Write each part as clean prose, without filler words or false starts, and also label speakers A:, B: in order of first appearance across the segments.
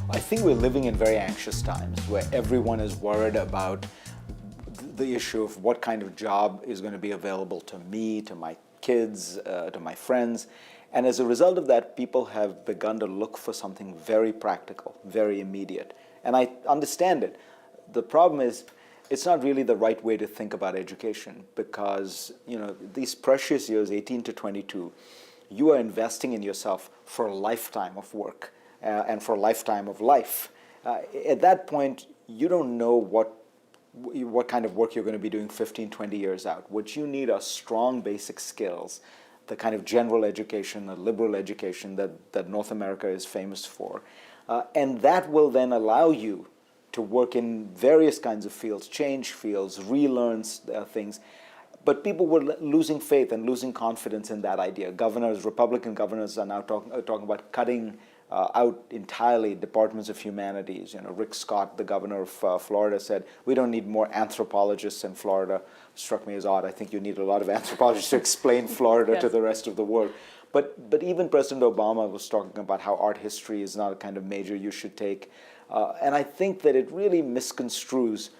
A: I think we're living in very anxious times where everyone is worried about the issue of what kind of job is going to be available to me, to my kids, to my friends. And as a result of that, people have begun to look for something very practical, very immediate. And I understand it. The problem is, it's not really the right way to think about education because, these precious years, 18 to 22, you are investing in yourself for a lifetime of work and for a lifetime of life. At that point, you don't know what kind of work you're going to be doing 15, 20 years out. What you need are strong basic skills, the kind of general education, the liberal education that North America is famous for. And that will then allow you to work in various kinds of fields, change fields, relearn things. But people were losing faith and losing confidence in that idea. Republican governors are now talking about cutting out entirely departments of humanities. Rick Scott, the governor of Florida, said, we don't need more anthropologists in Florida. Struck me as odd. I think you need a lot of anthropologists to explain Florida
B: Yes.
A: to the rest of the world. But even President Obama was talking about how art history is not a kind of major you should take. And I think that it really misconstrues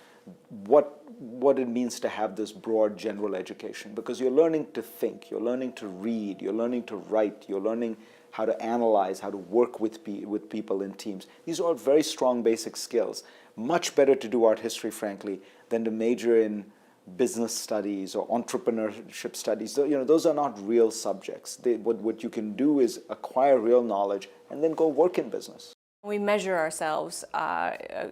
A: what it means to have this broad general education, because you're learning to think, you're learning to read, you're learning to write, you're learning how to analyze, how to work with people in teams. These are all very strong basic skills. Much better to do art history, frankly, than to major in business studies or entrepreneurship studies. Those are not real subjects. What you can do is acquire real knowledge and then go work in business.
B: We measure ourselves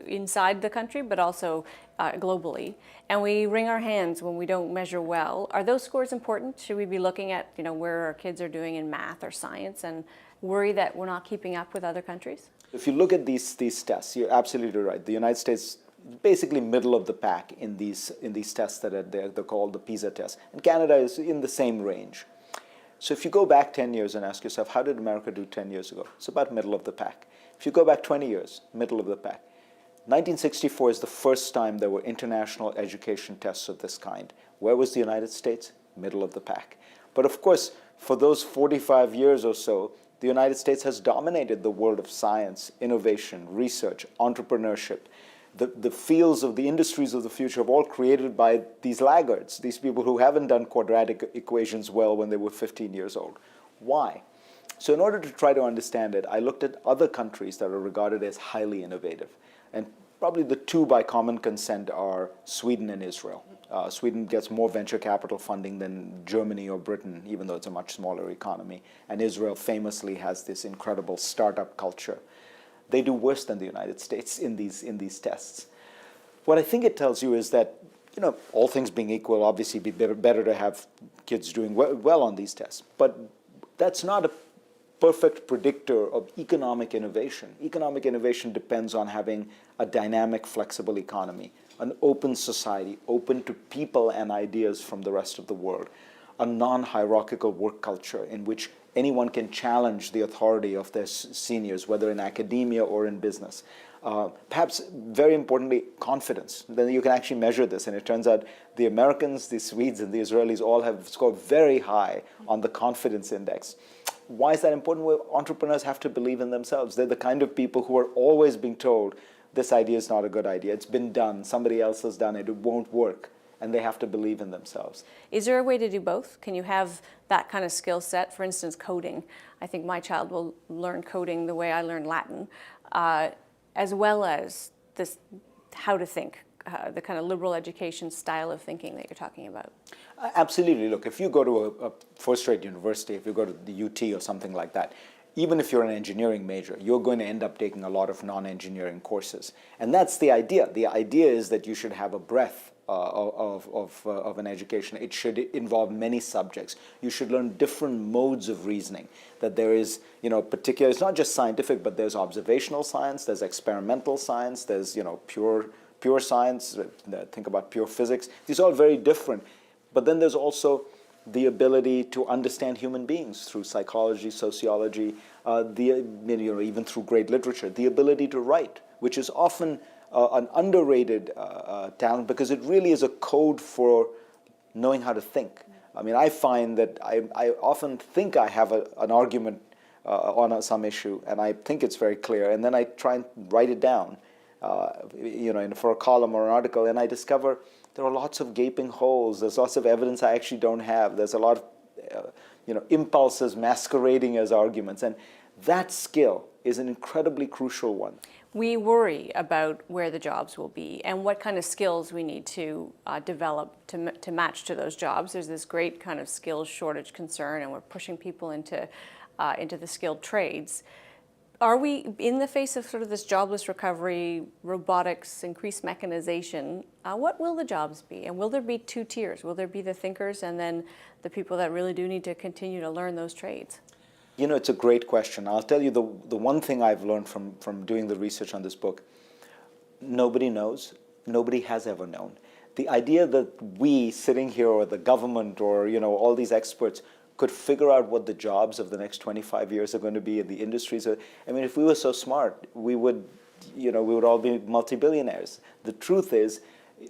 B: inside the country, but also globally, and we wring our hands when we don't measure well. Are those scores important? Should we be looking at where our kids are doing in math or science and worry that we're not keeping up with other countries?
A: If you look at these tests, you're absolutely right. The United States is basically middle of the pack in these tests that are there. They're called the PISA tests, and Canada is in the same range. So if you go back 10 years and ask yourself, how did America do 10 years ago? It's about middle of the pack. If you go back 20 years, middle of the pack. 1964 is the first time there were international education tests of this kind. Where was the United States? Middle of the pack. But of course, for those 45 years or so, the United States has dominated the world of science, innovation, research, entrepreneurship. The fields of the industries of the future are all created by these laggards, these people who haven't done quadratic equations well when they were 15 years old. Why? So in order to try to understand it, I looked at other countries that are regarded as highly innovative. And probably the two by common consent are Sweden and Israel. Sweden gets more venture capital funding than Germany or Britain, even though it's a much smaller economy. And Israel famously has this incredible startup culture. They do worse than the United States in these tests. What I think it tells you is that, all things being equal, obviously it'd be better to have kids doing well on these tests. But that's not a perfect predictor of economic innovation. Economic innovation depends on having a dynamic, flexible economy, an open society, open to people and ideas from the rest of the world, a non-hierarchical work culture in which anyone can challenge the authority of their seniors, whether in academia or in business. Perhaps, very importantly, confidence. Then you can actually measure this, and it turns out the Americans, the Swedes, and the Israelis all have scored very high on the confidence index. Why is that important? Well, entrepreneurs have to believe in themselves. They're the kind of people who are always being told, this idea is not a good idea. It's been done. Somebody else has done it. It won't work. And they have to believe in themselves.
B: Is there a way to do both? Can you have that kind of skill set? For instance, coding. I think my child will learn coding the way I learned Latin, as well as this how to think, the kind of liberal education style of thinking that you're talking about.
A: Absolutely. Look, if you go to a first-rate university, if you go to the UT or something like that, even if you're an engineering major, you're going to end up taking a lot of non-engineering courses. And that's the idea. The idea is that you should have a breadth of an education. It should involve many subjects. You should learn different modes of reasoning. That there is, particular, it's not just scientific, but there's observational science, there's experimental science, there's, pure science, think about pure physics. These are all very different. But then there's also the ability to understand human beings through psychology, sociology, even through great literature, the ability to write, which is often an underrated talent because it really is a code for knowing how to think. I mean, I find that I often think I have an argument some issue, and I think it's very clear, and then I try and write it down, for a column or an article, and I discover there are lots of gaping holes. There's lots of evidence I actually don't have. There's a lot of impulses masquerading as arguments, and that skill is an incredibly crucial one.
B: We worry about where the jobs will be and what kind of skills we need to develop to match to those jobs. There's this great kind of skills shortage concern, and we're pushing people into the skilled trades. Are we, in the face of sort of this jobless recovery, robotics, increased mechanization, what will the jobs be? And will there be two tiers? Will there be the thinkers and then the people that really do need to continue to learn those trades?
A: It's a great question. I'll tell you the one thing I've learned from doing the research on this book: nobody knows, nobody has ever known. The idea that we sitting here, or the government, or all these experts could figure out what the jobs of the next 25 years are going to be in the industries. I mean, if we were so smart, we would all be multi-billionaires. The truth is,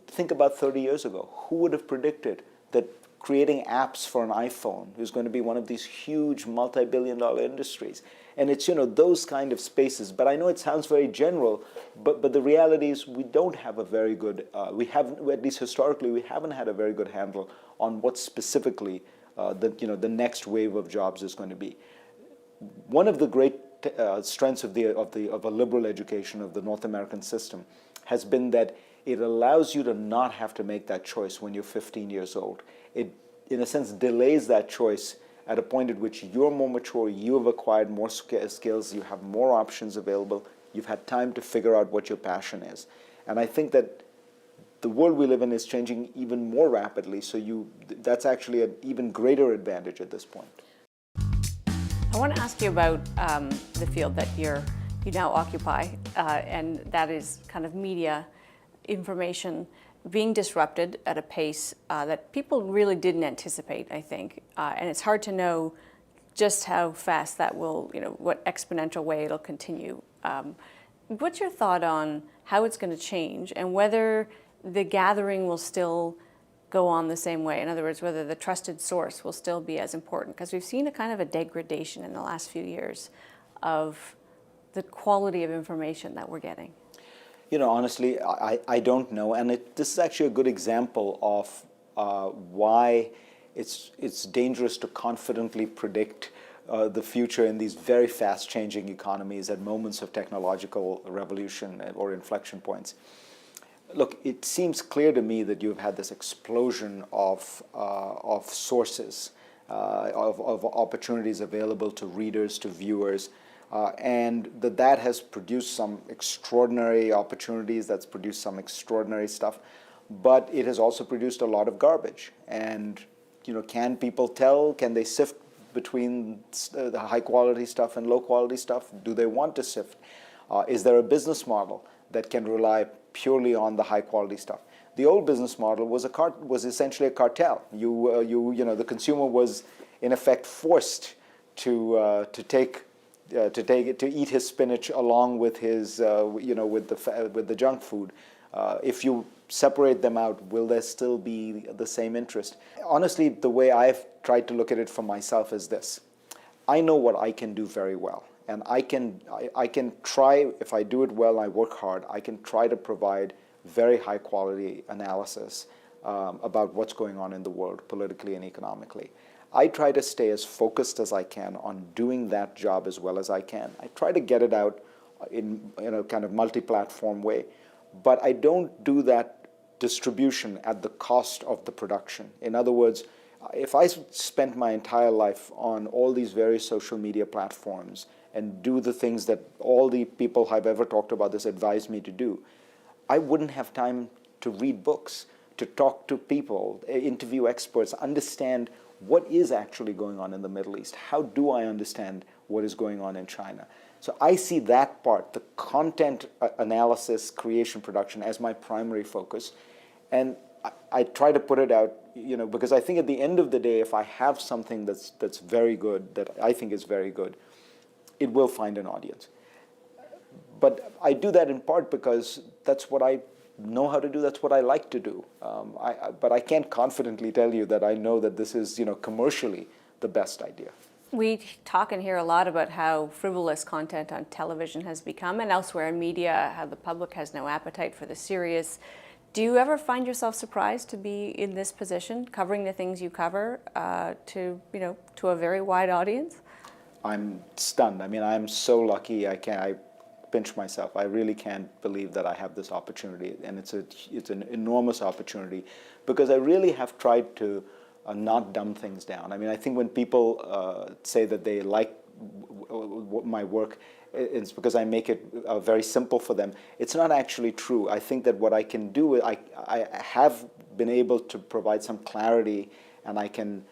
A: think about 30 years ago. Who would have predicted that creating apps for an iPhone is going to be one of these huge multi-billion-dollar industries? And it's those kind of spaces. But I know it sounds very general, but the reality is we don't have a very good, at least historically, we haven't had a very good handle on what specifically the next wave of jobs is going to be. One of the great strengths of a liberal education, of the North American system, has been that it allows you to not have to make that choice when you're 15 years old. It, in a sense, delays that choice at a point at which you're more mature, you have acquired more skills, you have more options available, you've had time to figure out what your passion is. And I think that the world we live in is changing even more rapidly, so that's actually an even greater advantage at this point.
B: I want to ask you about the field that you now occupy, and that is kind of media information being disrupted at a pace that people really didn't anticipate, I think. And it's hard to know just how fast that will, what exponential way it'll continue. What's your thought on how it's going to change, and whether the gathering will still go on the same way? In other words, whether the trusted source will still be as important? Because we've seen a kind of a degradation in the last few years of the quality of information that we're getting.
A: Honestly, I don't know. And this is actually a good example of why it's dangerous to confidently predict the future in these very fast-changing economies at moments of technological revolution or inflection points. Look, it seems clear to me that you've had this explosion of sources, of opportunities available to readers, to viewers, and that has produced some extraordinary opportunities, that's produced some extraordinary stuff, but it has also produced a lot of garbage. And, can people tell, can they sift between the high-quality stuff and low-quality stuff? Do they want to sift? Is there a business model that can rely purely on the high-quality stuff? The old business model was essentially a cartel. The consumer was in effect forced to eat his spinach along with his with the junk food. If you separate them out, will there still be the same interest? Honestly, the way I've tried to look at it for myself is this: I know what I can do very well. And I can try, if I do it well, I work hard, I can try to provide very high quality analysis about what's going on in the world, politically and economically. I try to stay as focused as I can on doing that job as well as I can. I try to get it out in a kind of multi-platform way, but I don't do that distribution at the cost of the production. In other words, if I spent my entire life on all these various social media platforms and do the things that all the people I've ever talked about this advise me to do, I wouldn't have time to read books, to talk to people, interview experts, understand what is actually going on in the Middle East. How do I understand what is going on in China? So I see that part, the content analysis, creation, production, as my primary focus. And I try to put it out, because I think at the end of the day, if I have something that's very good, that I think is very good, it will find an audience. But I do that in part because that's what I know how to do, that's what I like to do. But I can't confidently tell you that I know that this is, commercially the best idea.
B: We talk and hear a lot about how frivolous content on television has become and elsewhere in media, how the public has no appetite for the serious. Do you ever find yourself surprised to be in this position, covering the things you cover to a very wide audience?
A: I'm stunned. I mean, I'm so lucky. I pinch myself. I really can't believe that I have this opportunity, and it's an enormous opportunity, because I really have tried to not dumb things down. I mean, I think when people say that they like my work, it's because I make it very simple for them. It's not actually true. I think that what I can do, I have been able to provide some clarity, and I can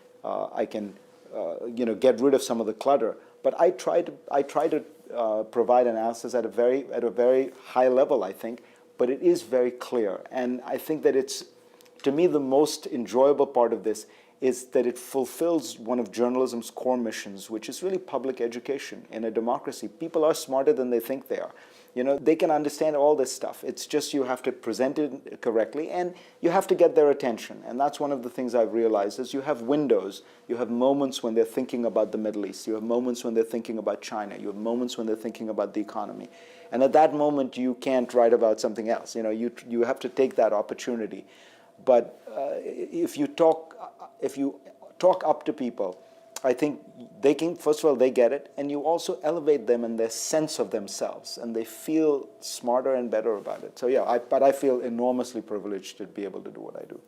A: get rid of some of the clutter. But I try to provide analysis at a very high level, I think. But it is very clear, and I think that it's, to me, the most enjoyable part of this is that it fulfills one of journalism's core missions, which is really public education. In a democracy, people are smarter than they think they are. They can understand all this stuff. It's just you have to present it correctly, and you have to get their attention. And that's one of the things I've realized is you have windows. You have moments when they're thinking about the Middle East. You have moments when they're thinking about China. You have moments when they're thinking about the economy. And at that moment, you can't write about something else. You have to take that opportunity. But if you talk up to people, I think they can, first of all, they get it, and you also elevate them in their sense of themselves, and they feel smarter and better about it. So yeah, but I feel enormously privileged to be able to do what I do.